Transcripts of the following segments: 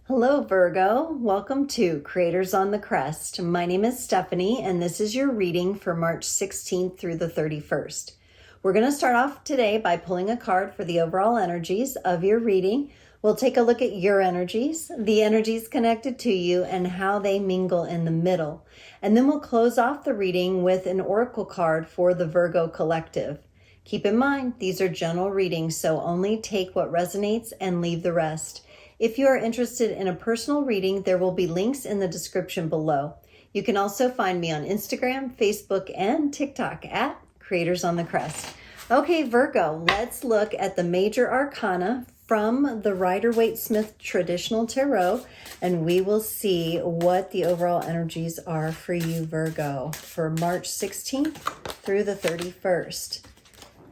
Hello, Virgo. Welcome to Creators on the Crest. My name is Stephanie, and this is your reading for March 16th through the 31st. We're going to start off today by pulling a card for the overall energies of your reading. We'll take a look at your energies, the energies connected to you, and how they mingle in the middle. And then we'll close off the reading with an oracle card for the Virgo collective. Keep in mind, these are general readings, so only take what resonates and leave the rest. If you are interested in a personal reading, there will be links in the description below. You can also find me on Instagram, Facebook, and TikTok at Creators on the Crest. Okay, Virgo, let's look at the major arcana from the Rider-Waite-Smith traditional tarot, and we will see what the overall energies are for you, Virgo, for March 16th through the 31st.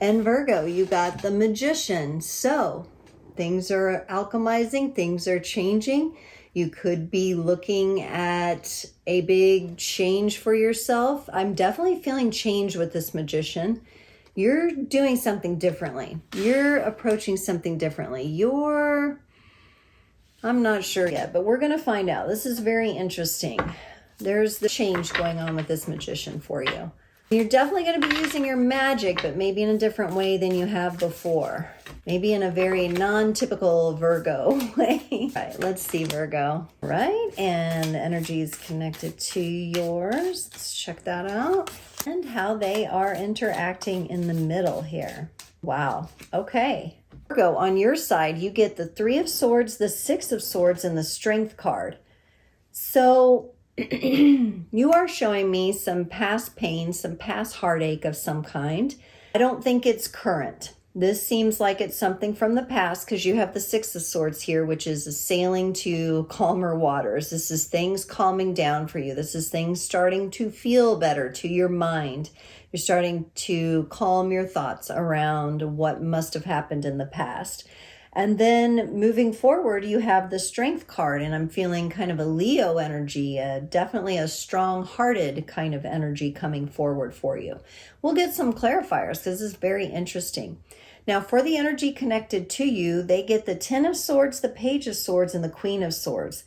And Virgo, you got the Magician. So things are alchemizing, things are changing. You could be looking at a big change for yourself. I'm definitely feeling change with this Magician. You're doing something differently. You're approaching something differently. I'm not sure yet, but we're going to find out. This is very interesting. There's the change going on with this Magician for you. You're definitely going to be using your magic, but maybe in a different way than you have before. Maybe in a very non-typical Virgo way. All right, let's see, Virgo. Right, and the energy is connected to yours. Let's check that out. And how they are interacting in the middle here. Wow, okay. Virgo, on your side, you get the Three of Swords, the Six of Swords, and the Strength card. So you are showing me some past pain, some past heartache of some kind. I don't think it's current. This seems like it's something from the past because you have the Six of Swords here, which is a sailing to calmer waters. This is things calming down for you. This is things starting to feel better to your mind. You're starting to calm your thoughts around what must have happened in the past. And then moving forward, you have the Strength card, and I'm feeling kind of a Leo energy, definitely a strong-hearted kind of energy coming forward for you. We'll get some clarifiers because this is very interesting. Now, for the energy connected to you, they get the Ten of Swords, the Page of Swords, and the Queen of Swords.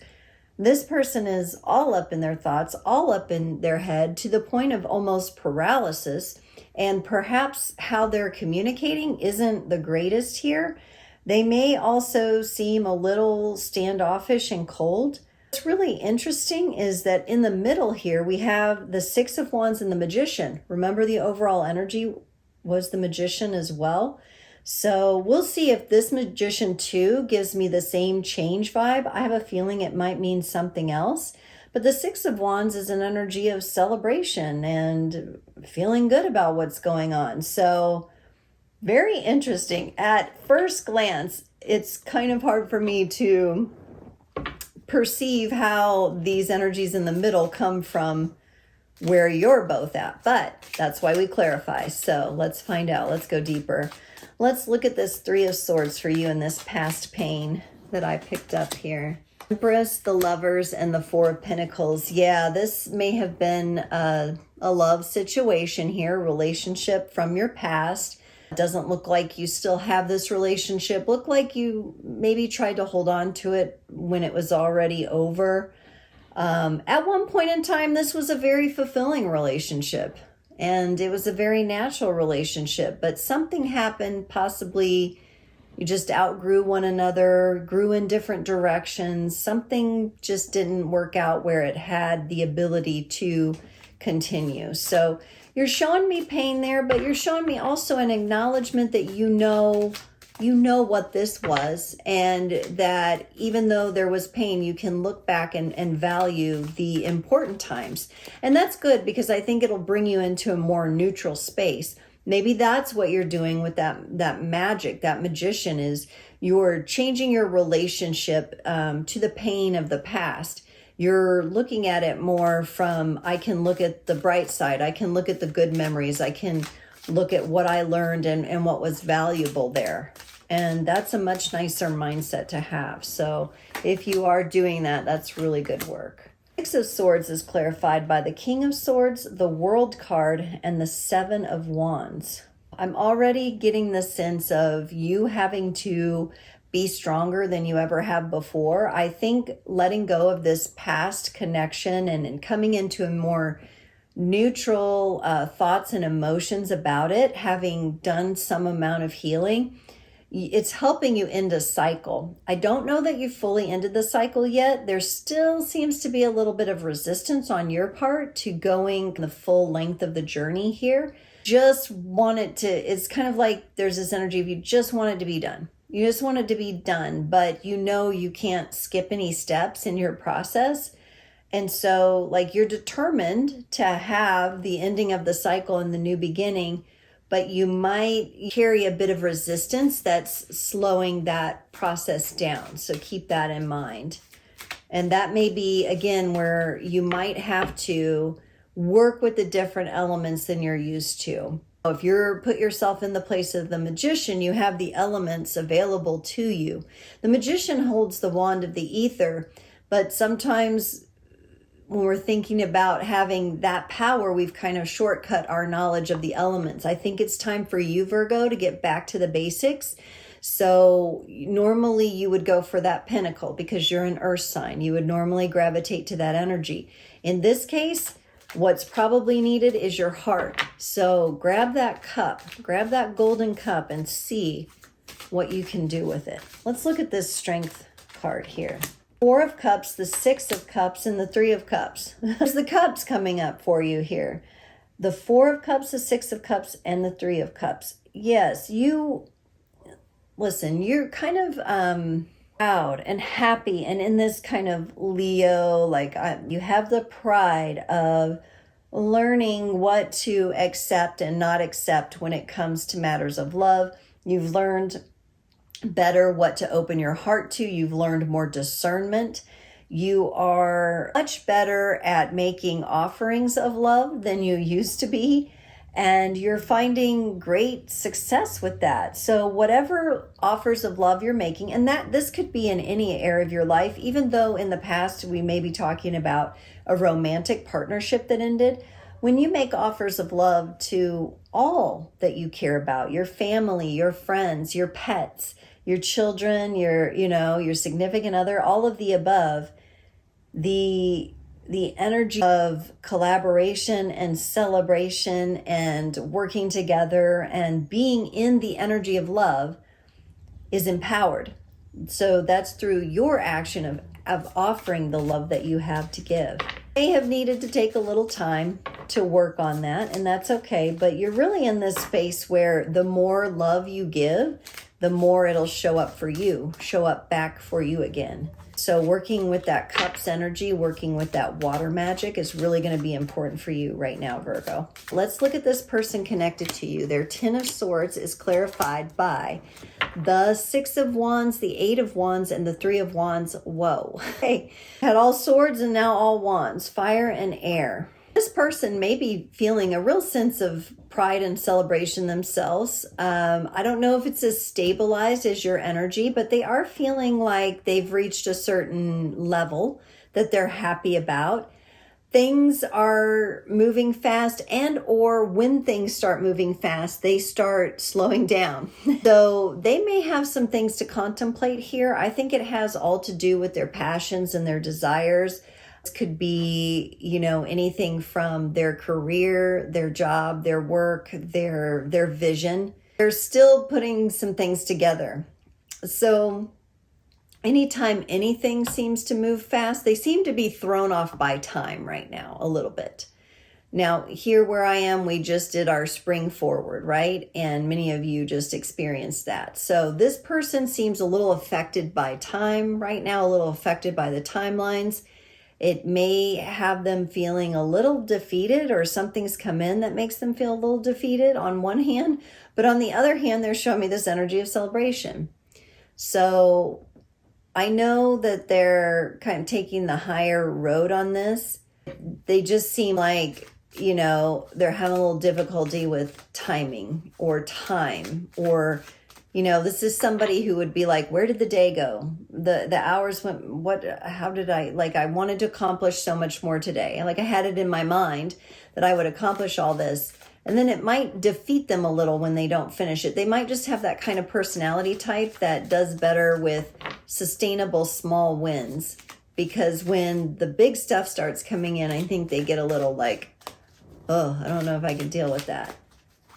This person is all up in their thoughts, all up in their head, to the point of almost paralysis, and perhaps how they're communicating isn't the greatest here. They may also seem a little standoffish and cold. What's really interesting is that in the middle here, we have the Six of Wands and the Magician. Remember, the overall energy was the Magician as well. So we'll see if this Magician too gives me the same change vibe. I have a feeling it might mean something else. But the Six of Wands is an energy of celebration and feeling good about what's going on. So very interesting. At first glance, it's kind of hard for me to perceive how these energies in the middle come from where you're both at, but that's why we clarify. So let's find out. Let's go deeper. Let's look at this Three of Swords for you and this past pain that I picked up here. Empress, the Lovers, and the Four of Pentacles. Yeah, this may have been a love situation here, relationship from your past. It doesn't look like you still have this relationship. Look like you maybe tried to hold on to it when it was already over. At one point in time, this was a very fulfilling relationship, and it was a very natural relationship, but something happened. Possibly you just outgrew one another, grew in different directions. Something just didn't work out where it had the ability to continue. So you're showing me pain there, but you're showing me also an acknowledgement that you know what this was, and that even though there was pain, you can look back and value the important times. And that's good because I think it'll bring you into a more neutral space. Maybe that's what you're doing with that magic, that Magician, is you're changing your relationship to the pain of the past. You're looking at it more from, I can look at the bright side. I can look at the good memories. I can look at what I learned and what was valuable there. And that's a much nicer mindset to have. So if you are doing that, that's really good work. Six of Swords is clarified by the King of Swords, the World card, and the Seven of Wands. I'm already getting the sense of you having to be stronger than you ever have before. I think letting go of this past connection and coming into a more neutral thoughts and emotions about it, having done some amount of healing, it's helping you end a cycle. I don't know that you fully ended the cycle yet. There still seems to be a little bit of resistance on your part to going the full length of the journey here. Just want it to, it's kind of like there's this energy of you just want it to be done. You just want it to be done, but you know you can't skip any steps in your process. And so like you're determined to have the ending of the cycle and the new beginning, but you might carry a bit of resistance that's slowing that process down. So keep that in mind. And that may be, again, where you might have to work with the different elements than you're used to. If you're put yourself in the place of the magician, you have the elements available to you. The magician holds the wand of the ether, but sometimes when we're thinking about having that power, we've kind of shortcut our knowledge of the elements. I think it's time for you, Virgo, to get back to the basics. So normally you would go for that pentacle because you're an earth sign. You would normally gravitate to that energy. In this case, what's probably needed is your heart. So grab that cup, grab that golden cup and see what you can do with it. Let's look at this strength card here. 4 of Cups, the 6 of Cups, and the 3 of Cups. There's the cups coming up for you here. The 4 of Cups, the 6 of Cups, and the 3 of Cups. Yes, listen, you're kind of proud and happy and in this kind of Leo, like you have the pride of learning what to accept and not accept when it comes to matters of love. You've learned better what to open your heart to. You've learned more discernment. You are much better at making offerings of love than you used to be. And you're finding great success with that. So whatever offers of love you're making, and that this could be in any area of your life, even though in the past we may be talking about a romantic partnership that ended, when you make offers of love to all that you care about, your family, your friends, your pets, your children, your significant other, all of the above, the energy of collaboration and celebration and working together and being in the energy of love is empowered. So that's through your action of offering the love that you have to give. You may have needed to take a little time to work on that, and that's okay, but you're really in this space where the more love you give, the more it'll show up back for you again. So working with that cups energy, working with that water magic is really going to be important for you right now, Virgo. Let's look at this person connected to you. Their 10 of Swords is clarified by the 6 of Wands, the 8 of Wands, and the 3 of Wands. Whoa. Hey, had all swords and now all wands, fire and air. This person may be feeling a real sense of pride and celebration themselves. I don't know if it's as stabilized as your energy, but they are feeling like they've reached a certain level that they're happy about. Things are moving fast, and or when things start moving fast, they start slowing down. So they may have some things to contemplate here. I think it has all to do with their passions and their desires. Could be, anything from their career, their job, their work, their vision. They're still putting some things together. So anytime anything seems to move fast, they seem to be thrown off by time right now a little bit. Now, here where I am, we just did our spring forward, right? And many of you just experienced that. So this person seems a little affected by time right now, a little affected by the timelines. It may have them feeling a little defeated, or something's come in that makes them feel a little defeated on one hand, but on the other hand, they're showing me this energy of celebration. So I know that they're kind of taking the higher road on this. They just seem like, they're having a little difficulty with timing or time, or, You know, this is somebody who would be like, where did the day go? The hours went, how did I wanted to accomplish so much more today. Like I had it in my mind that I would accomplish all this. And then it might defeat them a little when they don't finish it. They might just have that kind of personality type that does better with sustainable small wins. Because when the big stuff starts coming in, I think they get a little like, oh, I don't know if I can deal with that.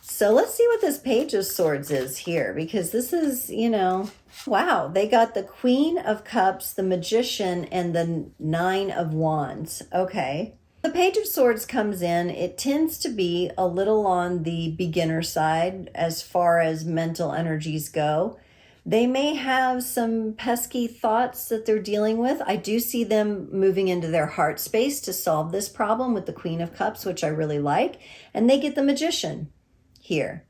So let's see what this Page of Swords is here, because this is, you know, wow, they got the Queen of Cups, the Magician, and the Nine of Wands. Okay. The Page of Swords comes in. It tends to be a little on the beginner side as far as mental energies go. They may have some pesky thoughts that they're dealing with. I do see them moving into their heart space to solve this problem with the Queen of Cups, which I really like. And they get the Magician here.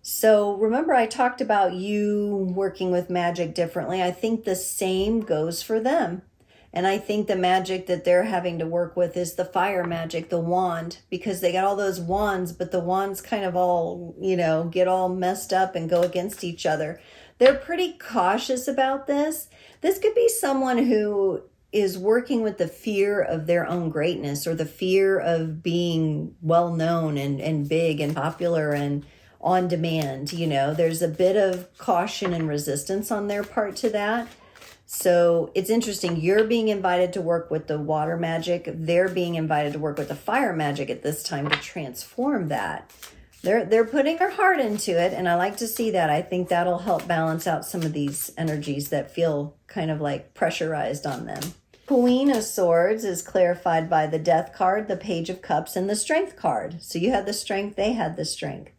So remember I talked about you working with magic differently. I think the same goes for them. And I think the magic that they're having to work with is the fire magic, the wand, because they got all those wands, but the wands kind of all, you know, get all messed up and go against each other. They're pretty cautious about this. This could be someone who is working with the fear of their own greatness, or the fear of being well known and big and popular and on demand. You know, there's a bit of caution and resistance on their part to that. So it's interesting. You're being invited to work with the water magic. They're being invited to work with the fire magic at this time to transform that. They're putting their heart into it, and I like to see that. I think that'll help balance out some of these energies that feel kind of like pressurized on them. Queen of Swords is clarified by the Death card, the Page of Cups, and the Strength card. So you had the strength, they had the strength.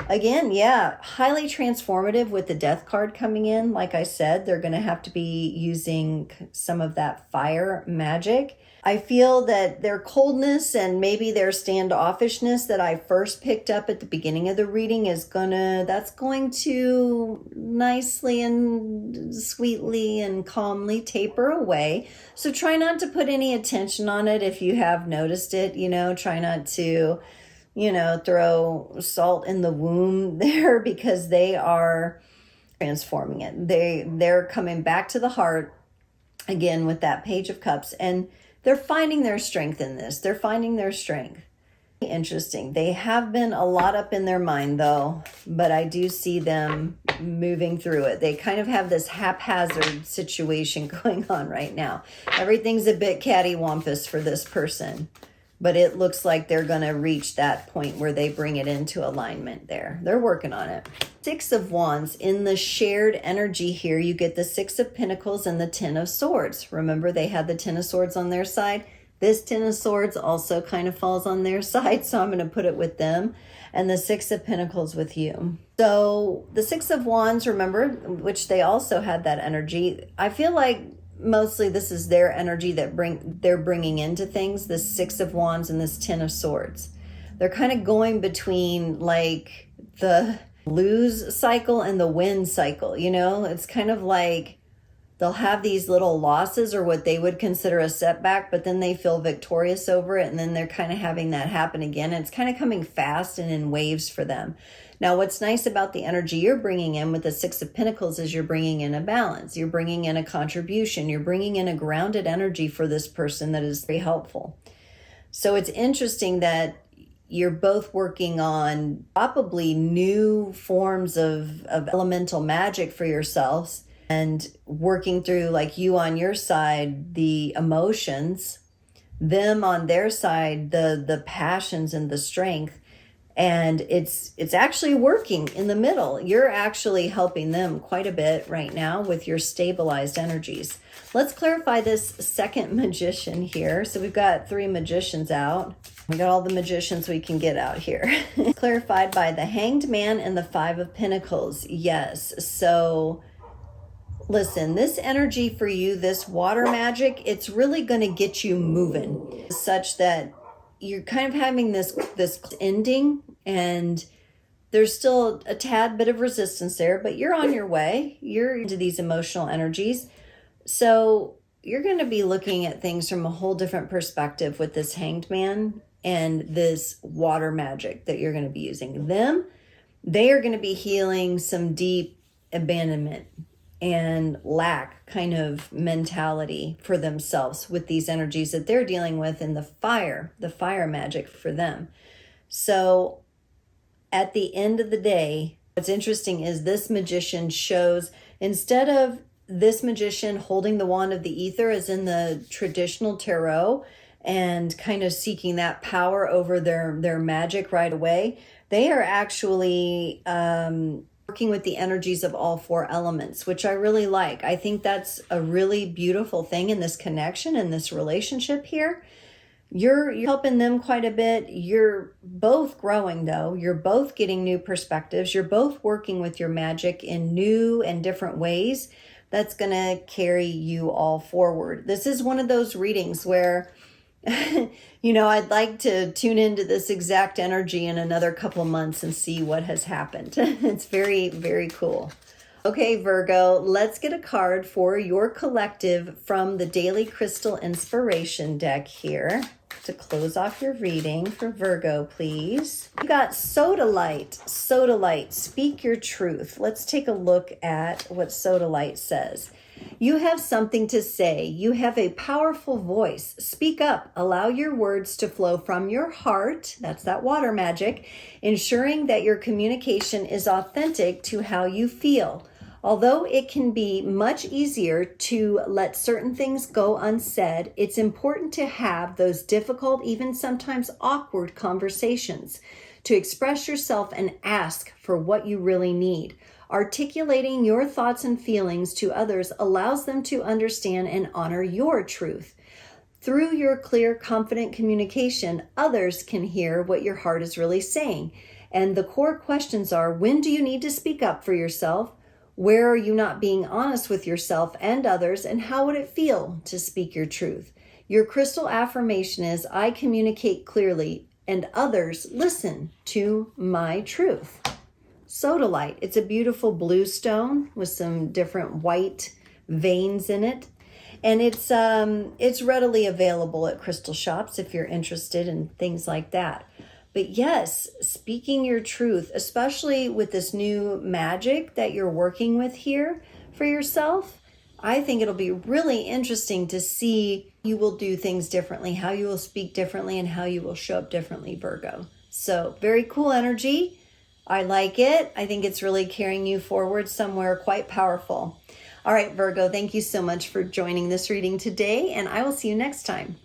Again, yeah, highly transformative with the Death card coming in. Like I said, they're going to have to be using some of that fire magic. I feel that their coldness and maybe their standoffishness that I first picked up at the beginning of the reading that's going to nicely and sweetly and calmly taper away. So try not to put any attention on it if you have noticed it, you know, try not to, you know, throw salt in the wound there, because they are transforming it. They're coming back to the heart again with that Page of Cups, and they're finding their strength in this. They're finding their strength. Interesting. They have been a lot up in their mind though, but I do see them moving through it. They kind of have this haphazard situation going on right now. Everything's a bit cattywampus for this person, but it looks like they're going to reach that point where they bring it into alignment there. They're working on it. Six of Wands. In the shared energy here, you get the Six of Pentacles and the Ten of Swords. Remember, they had the Ten of Swords on their side. This Ten of Swords also kind of falls on their side, so I'm going to put it with them. And the Six of Pentacles with you. So the Six of Wands, remember, which they also had that energy. I feel like mostly this is their energy that they're bringing into things, this Six of Wands and this Ten of Swords. They're kind of going between like the lose cycle and the win cycle, you know? It's kind of like they'll have these little losses or what they would consider a setback, but then they feel victorious over it, and then they're kind of having that happen again. It's kind of coming fast and in waves for them. Now, what's nice about the energy you're bringing in with the Six of Pentacles is you're bringing in a balance. You're bringing in a contribution. You're bringing in a grounded energy for this person that is very helpful. So it's interesting that you're both working on probably new forms of elemental magic for yourselves, and working through, like you on your side, the emotions, them on their side, the passions and the strength. And it's actually working in the middle. You're actually helping them quite a bit right now with your stabilized energies. Let's clarify this second magician here. So we've got 3 magicians out. We got all the magicians we can get out here. Clarified by the Hanged Man and the 5 of Pentacles. Yes. So listen, this energy for you, this water magic, it's really going to get you moving, such that you're kind of having this ending, and there's still a tad bit of resistance there, but you're on your way. You're into these emotional energies. So you're going to be looking at things from a whole different perspective with this Hanged Man and this water magic that you're going to be using. They are going to be healing some deep abandonment and lack kind of mentality for themselves with these energies that they're dealing with in the fire magic for them. So at the end of the day, what's interesting is this magician shows, instead of this magician holding the wand of the ether as in the traditional tarot and kind of seeking that power over their magic right away, they are actually working with the energies of all four elements, which I really like. I think that's a really beautiful thing in this connection, in this relationship here. You're helping them quite a bit. You're both growing, though. You're both getting new perspectives. You're both working with your magic in new and different ways. That's going to carry you all forward. This is one of those readings where, I'd like to tune into this exact energy in another couple months and see what has happened. It's very, very cool. Okay, Virgo, let's get a card for your collective from the Daily Crystal Inspiration deck here to close off your reading for Virgo, please. You got Sodalite. Sodalite, speak your truth. Let's take a look at what Sodalite says. You have something to say. You have a powerful voice. Speak up. Allow your words to flow from your heart. That's that water magic, ensuring that your communication is authentic to how you feel. Although it can be much easier to let certain things go unsaid, it's important to have those difficult, even sometimes awkward conversations, to express yourself and ask for what you really need. Articulating your thoughts and feelings to others allows them to understand and honor your truth. Through your clear, confident communication, others can hear what your heart is really saying. And the core questions are, when do you need to speak up for yourself? Where are you not being honest with yourself and others? And how would it feel to speak your truth? Your crystal affirmation is, I communicate clearly and others listen to my truth. Sodalite. It's a beautiful blue stone with some different white veins in it. And it's readily available at crystal shops if you're interested in things like that. But yes, speaking your truth, especially with this new magic that you're working with here for yourself, I think it'll be really interesting to see you will do things differently, how you will speak differently, and how you will show up differently, Virgo. So very cool energy. I like it. I think it's really carrying you forward somewhere quite powerful. All right, Virgo, thank you so much for joining this reading today, and I will see you next time.